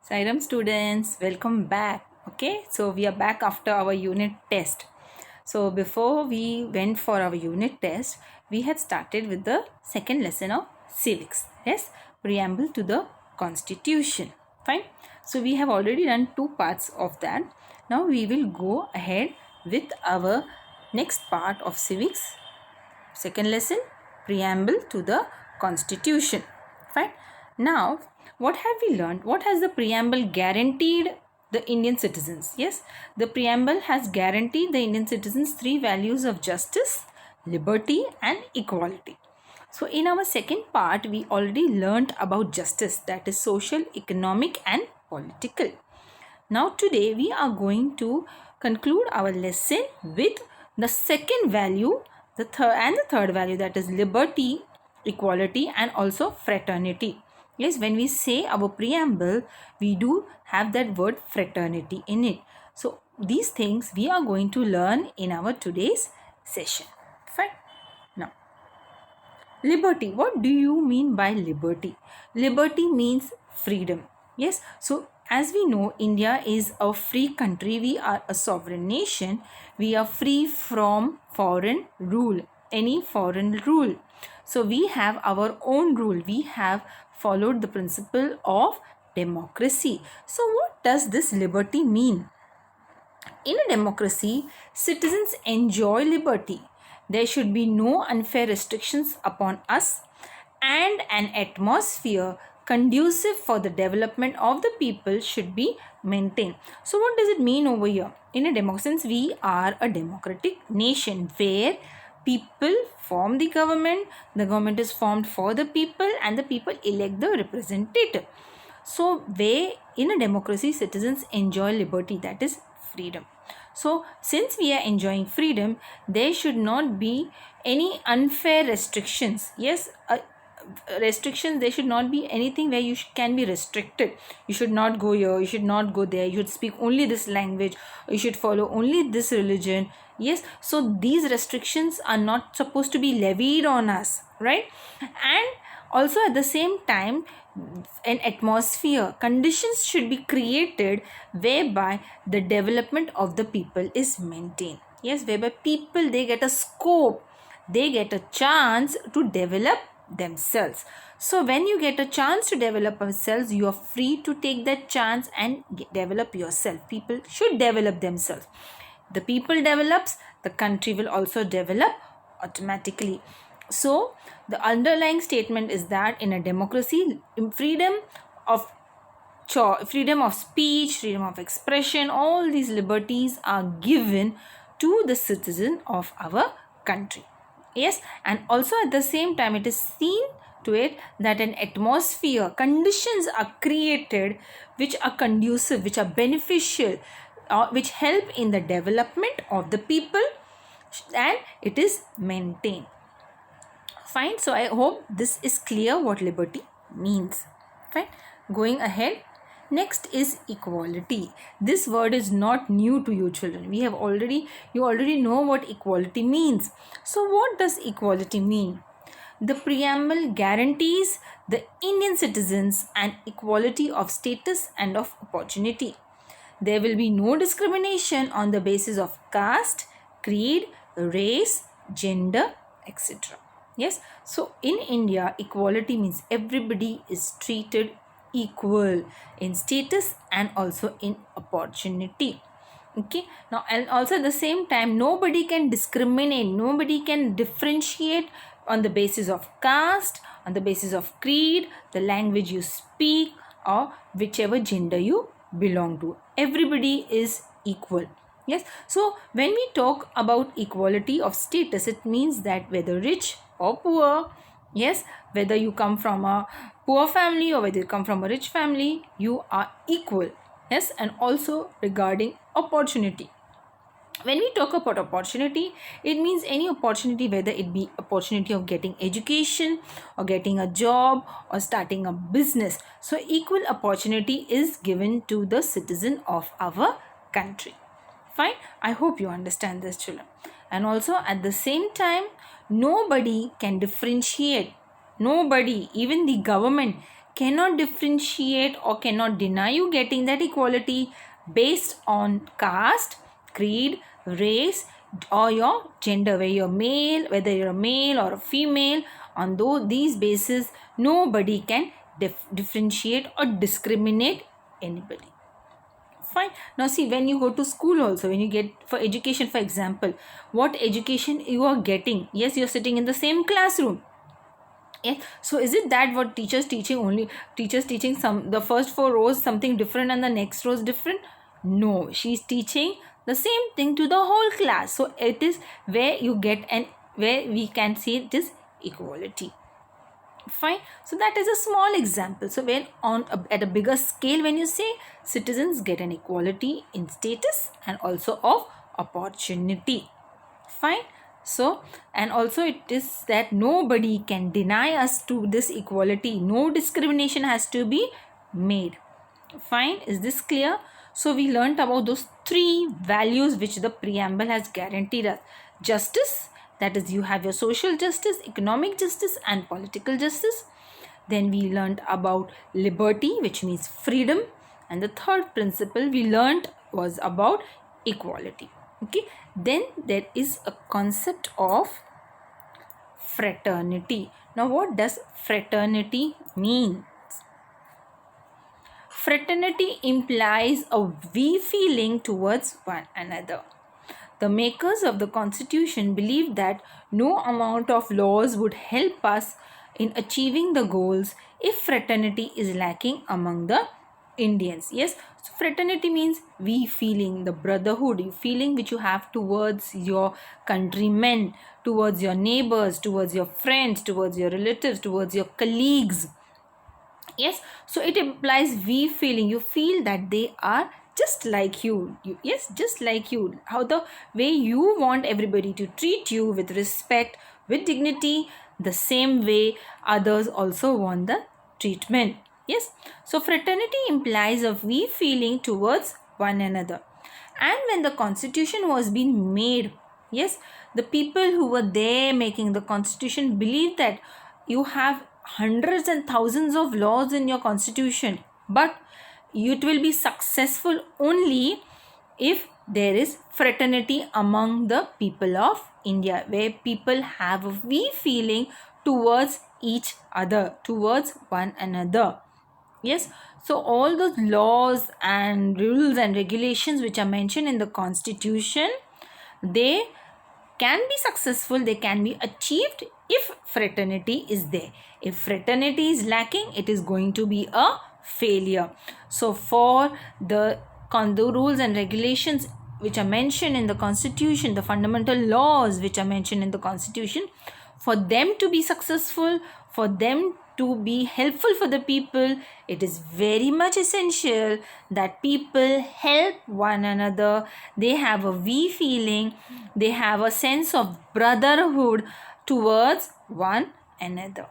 Sairam students, welcome back. Okay, so we are back after our unit test. So before we went for our unit test, we had started with the second lesson of civics. Yes, preamble to the Constitution. Fine. So we have already done two parts of that. Now we will go ahead with our next part of civics. Second lesson, preamble to the Constitution. Fine. Now, what have we learned? What has the preamble guaranteed the Indian citizens? Yes, the preamble has guaranteed the Indian citizens three values of justice, liberty, and equality. So, in our second part, we already learned about justice, that is social, economic, and political. Now, today we are going to conclude our lesson with the second value, the third value, that is liberty, equality, and also fraternity. Yes, when we say our preamble, we do have that word fraternity in it. So, these things we are going to learn in our today's session. Fine. Now, liberty. What do you mean by liberty? Liberty means freedom. Yes. So, as we know, India is a free country. We are a sovereign nation. We are free from foreign rule, any foreign rule. So, we have our own rule. We have followed the principle of democracy. So, what does this liberty mean? In a democracy, citizens enjoy liberty. There should be no unfair restrictions upon us, and an atmosphere conducive for the development of the people should be maintained. So, what does it mean over here? In a democracy, since we are a democratic nation where people form the government is formed for the people, and the people elect the representative. So, where in a democracy, citizens enjoy liberty, that is freedom. So, since we are enjoying freedom, there should not be any unfair restrictions. Yes, restrictions, there should not be anything where you can be restricted. You should not go here, you should not go there, you should speak only this language, you should follow only this religion. Yes, so these restrictions are not supposed to be levied on us, right? And also at the same time, an atmosphere, conditions should be created whereby the development of the people is maintained. Yes, whereby people, they get a scope, they get a chance to develop themselves. So when you get a chance to develop themselves, you are free to take that chance and develop yourself. People should develop themselves. The people develops, the country will also develop automatically. So the underlying statement is that in a democracy, freedom of freedom of speech, freedom of expression, all these liberties are given to the citizen of our country. Yes, and also at the same time, it is seen to it that an atmosphere, conditions are created which are conducive, which are beneficial, which help in the development of the people, and it is maintained. Fine. So I hope this is clear what liberty means. Fine. Going ahead. Next is equality. This word is not new to you children. You already know what equality means. So what does equality mean? The preamble guarantees the Indian citizens an equality of status and of opportunity. There will be no discrimination on the basis of caste, creed, race, gender, etc. Yes, so in India, equality means everybody is treated equal in status and also in opportunity. Okay, now and also at the same time, nobody can discriminate, nobody can differentiate on the basis of caste, on the basis of creed, the language you speak, or whichever gender you belong to. Everybody is equal. Yes, so when we talk about equality of status, it means that whether rich or poor, yes, whether you come from a poor family or whether you come from a rich family, you are equal. Yes, and also regarding opportunity. When we talk about opportunity, it means any opportunity, whether it be opportunity of getting education or getting a job or starting a business. So equal opportunity is given to the citizen of our country. Fine. I hope you understand this, children. And also at the same time, nobody can differentiate. Nobody, even the government, cannot differentiate or cannot deny you getting that equality based on caste, creed, race, or your gender, whether you're a male or a female. On these bases, nobody can differentiate or discriminate anybody. Fine. Now see, when you go to school also, when you get for education, for example, what education you are getting? Yes, you're sitting in the same classroom. Yeah. So is it that what teachers teaching some the first four rows something different and the next rows different? No, she's teaching the same thing to the whole class. So it is where you get and where we can see it is equality. Fine. So that is a small example. So when at a bigger scale, when you say citizens get an equality in status and also of opportunity. Fine. So and also it is that nobody can deny us to this equality. No discrimination has to be made. Fine. Is this clear? So we learnt about those three values which the preamble has guaranteed us. Justice, that is, you have your social justice, economic justice and political justice. Then we learnt about liberty, which means freedom. And the third principle we learnt was about equality. Okay. Then there is a concept of fraternity. Now what does fraternity mean? Fraternity implies a we feeling towards one another. The makers of the constitution believed that no amount of laws would help us in achieving the goals if fraternity is lacking among the Indians. Yes, so fraternity means we feeling, the brotherhood, feeling which you have towards your countrymen, towards your neighbors, towards your friends, towards your relatives, towards your colleagues. Yes, so it implies we feeling, you feel that they are just like you. Yes, just like you, how the way you want everybody to treat you with respect, with dignity, the same way others also want the treatment. Yes, so fraternity implies a we feeling towards one another. And when the constitution was being made, yes, the people who were there making the constitution believed that you have hundreds and thousands of laws in your constitution, but it will be successful only if there is fraternity among the people of India, where people have a we feeling towards each other, towards one another. Yes, so all those laws and rules and regulations which are mentioned in the constitution, they can be successful, they can be achieved if fraternity is there. If fraternity is lacking, it is going to be a failure. So for the rules and regulations which are mentioned in the constitution, the fundamental laws which are mentioned in the constitution, for them to be successful, for them to be helpful for the people, it is very much essential that people help one another. They have a we feeling, they have a sense of brotherhood towards one another.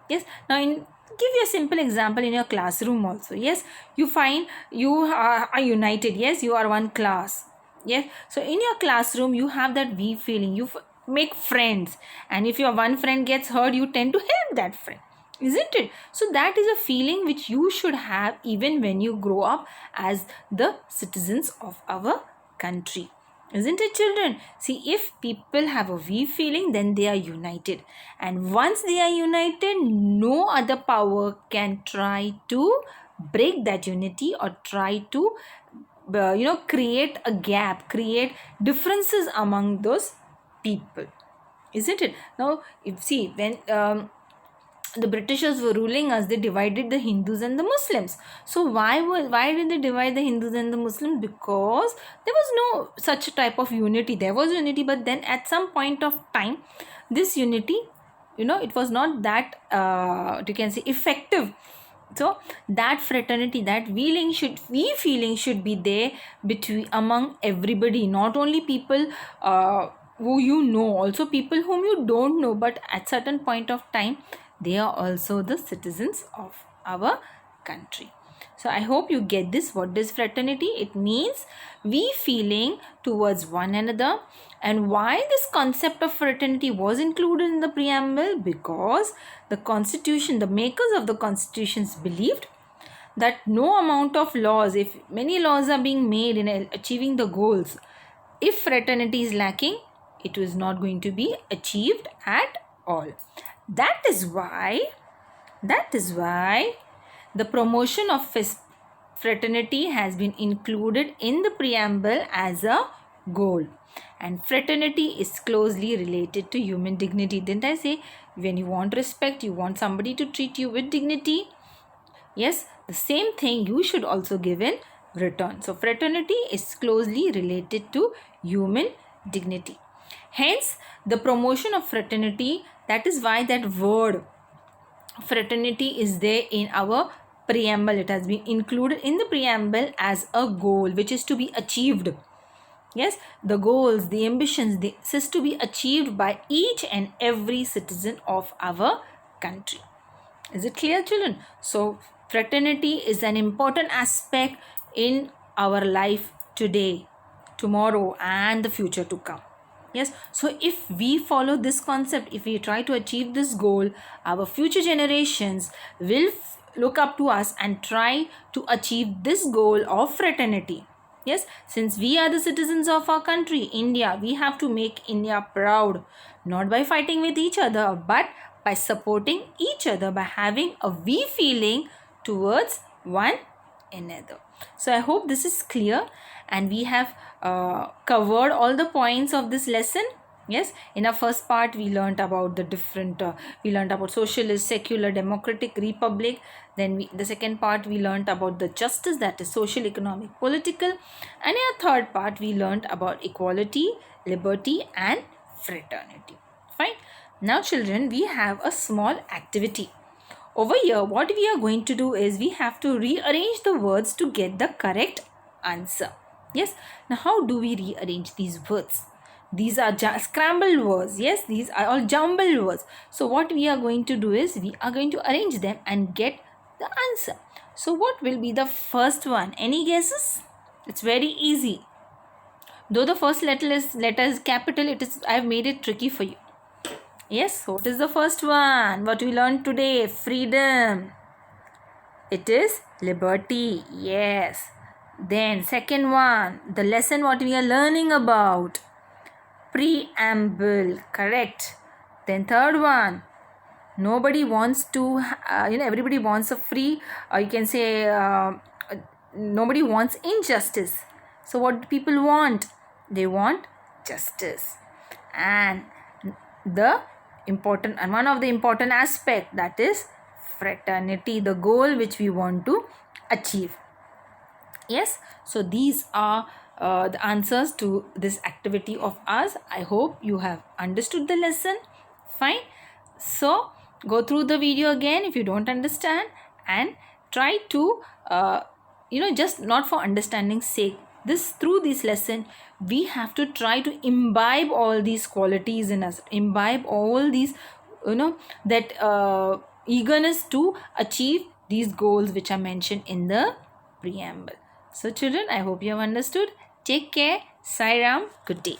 Yes, now give you a simple example in your classroom also. Yes, you find you are united. Yes, you are one class. Yes, so in your classroom you have that we feeling, you make friends, and if your one friend gets hurt, you tend to help that friend, isn't it? So that is a feeling which you should have even when you grow up as the citizens of our country, isn't it, children? See, if people have a we feeling, then they are united, and once they are united, no other power can try to break that unity or try to create a gap, create differences among those people, isn't it? Now if see, when the Britishers were ruling us, they divided the Hindus and the Muslims. So why did they divide the Hindus and the Muslims? Because there was no such type of unity. There was unity, but then at some point of time, this unity, it was not that you can say effective. So that fraternity, that we feeling should be there among everybody, not only people who you know, also people whom you don't know, but at certain point of time they are also the citizens of our country. So I hope you get this. What is fraternity? It means we feeling towards one another. And why this concept of fraternity was included in the preamble? Because the constitution, the makers of the constitutions believed that no amount of laws, if many laws are being made in achieving the goals, if fraternity is lacking, it was not going to be achieved at all. That is why the promotion of fraternity has been included in the preamble as a goal. And fraternity is closely related to human dignity. Didn't I say when you want respect, you want somebody to treat you with dignity? Yes, the same thing you should also give in return. So fraternity is closely related to human dignity. Hence, the promotion of fraternity, that is why that word fraternity is there in our preamble. It has been included in the preamble as a goal which is to be achieved. Yes, the goals, the ambitions, this is to be achieved by each and every citizen of our country. Is it clear, children? So fraternity is an important aspect in our life today, tomorrow, and the future to come. Yes, so if we follow this concept, if we try to achieve this goal, our future generations will look up to us and try to achieve this goal of fraternity. Yes, since we are the citizens of our country, India, we have to make India proud, not by fighting with each other, but by supporting each other, by having a we feeling towards one another. So I hope this is clear, and we have covered all the points of this lesson. Yes, in our first part we learned about the different we learned about socialist, secular, democratic, republic. Then the second part we learned about the justice, that is social, economic, political. And in our third part we learned about equality, liberty, and fraternity. Fine. Now children, we have a small activity. Over here, what we are going to do is we have to rearrange the words to get the correct answer. Yes. Now, how do we rearrange these words? These are scrambled words. Yes, these are all jumbled words. So, what we are going to do is we are going to arrange them and get the answer. So, what will be the first one? Any guesses? It's very easy. Though the first letter is capital, I have made it tricky for you. Yes, what is the first one? What we learned today? Freedom. It is liberty. Yes. Then second one, the lesson what we are learning about. Preamble. Correct. Then third one, nobody wants to, everybody wants a free, or you can say nobody wants injustice. So what do people want? They want justice. And one of the important aspect, that is fraternity, the goal which we want to achieve. Yes, so these are the answers to this activity of ours. I hope you have understood the lesson. Fine. So go through the video again if you don't understand, and try to just not for understanding's sake, through this lesson we have to try to imbibe all these qualities in us, imbibe all these that eagerness to achieve these goals which are mentioned in the preamble. So children, I hope you have understood. Take care. Sai Ram. Good day.